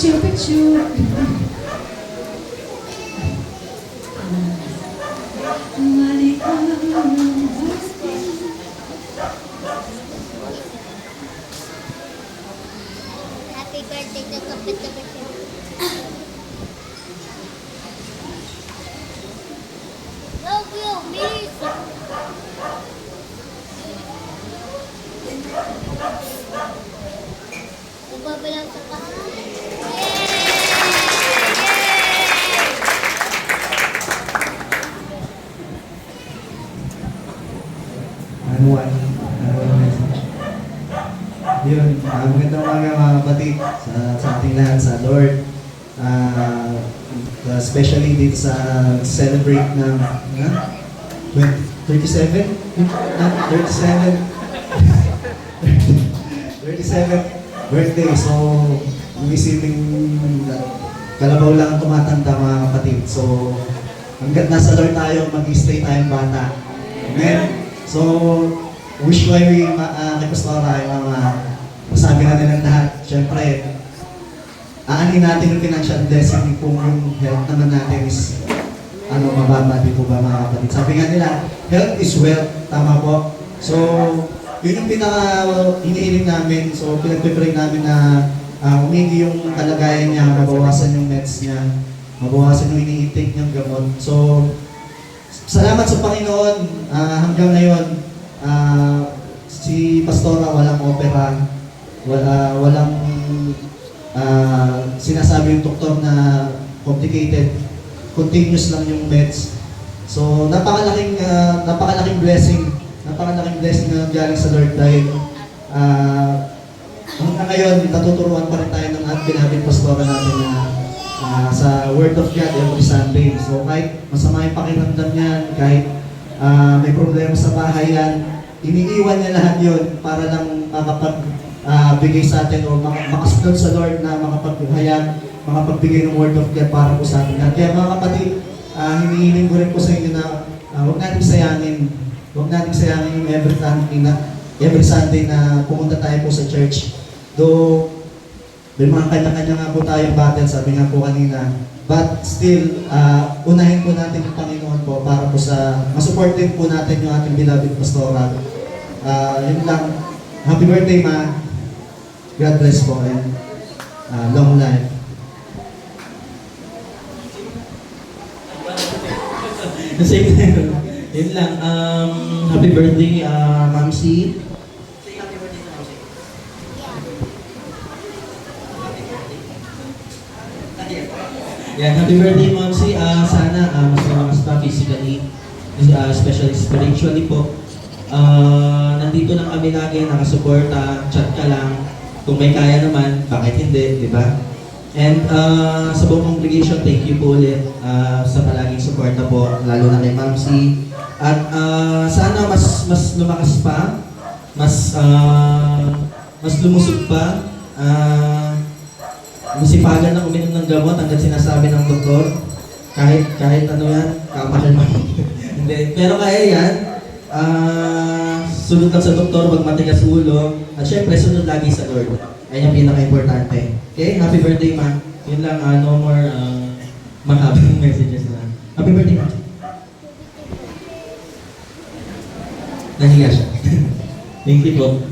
Picture, picture. Happy birthday to Kapit Kapit. Love you, miss. Nababalang sa pangalan. Ano message? Yun, magandang umaga mga kapatid sa ating lahat sa Lord. Especially dito sa celebrate ng 37? 37 birthday. So, isipin kalabaw lang ang tumatanda mga kapatid. So, hanggat nasa Lord tayo, mag-stay tayong bata. Amen? So, wish ko ay kay Pastora ay masabi na nilang lahat. Siyempre, aanin natin yung financial blessing kung yung health naman natin is mababa, di po ba mga kapatid? Sabi nga nila, health is wealth. Tama po. So, yun yung pinaka-hinihiling namin. So, pinag-pray namin na umigi yung kalagayan niya, mabawasan yung meds niya, mabawasan yung iniintake niyang gamot. So, salamat sa Panginoon. Hanggang ngayon, si Pastora walang opera, walang sinasabi yung doktor na complicated. Continuous lang yung meds. So, napakalaking blessing. Napakalaking blessing na galing sa Lord dahil hanggang ngayon, natuturuan pa rin tayo ng beloved Pastora natin na sa Word of God every Sunday. So kahit masama yung pakiramdam niyan, kahit may problema sa bahay yan, iniiwan niya lahat yun para lang makapagbigay sa atin o makasunod sa Lord na makapagbigay ng Word of God para po sa atin. At kaya mga kapatid, hinihiling ko rin po sa inyo na huwag natin sayangin yung every Sunday na pumunta tayo po sa church. Though may mga kanya-kanya nga po tayong battle, sabi nga po kanina. But still, unahin po natin yung Panginoon po para po sa masupport din po natin yung ating beloved Pastora. Yun lang. Happy birthday, Ma. God bless po and long life. Yun lang. Happy birthday, Ma'am C. Yan, happy birthday, Ma'am C. Sana mas malakas pa physically, especially spiritually po. Nandito lang kami lagi, nakasuporta, chat ka lang. Kung may kaya naman, bakit hindi, di ba? And sa buong congregation, thank you po ulit sa palaging suporta po, lalo na kay Ma'am C. At sana mas lumakas pa, mas lumusog pa, masipagan na uminom ng gamot hanggang sinasabi ng doktor. Kahit ano yan, kamalman. Hindi. Pero kaya yan, sunod lang sa doktor, wag matigas ulo. At syempre, sunod lagi sa Lord. Ayun yung pinaka-importante. Okay? Happy birthday, Ma. Yun lang, no more mahabang messages na. Happy birthday, Ma. Nahiga siya. Thank you po.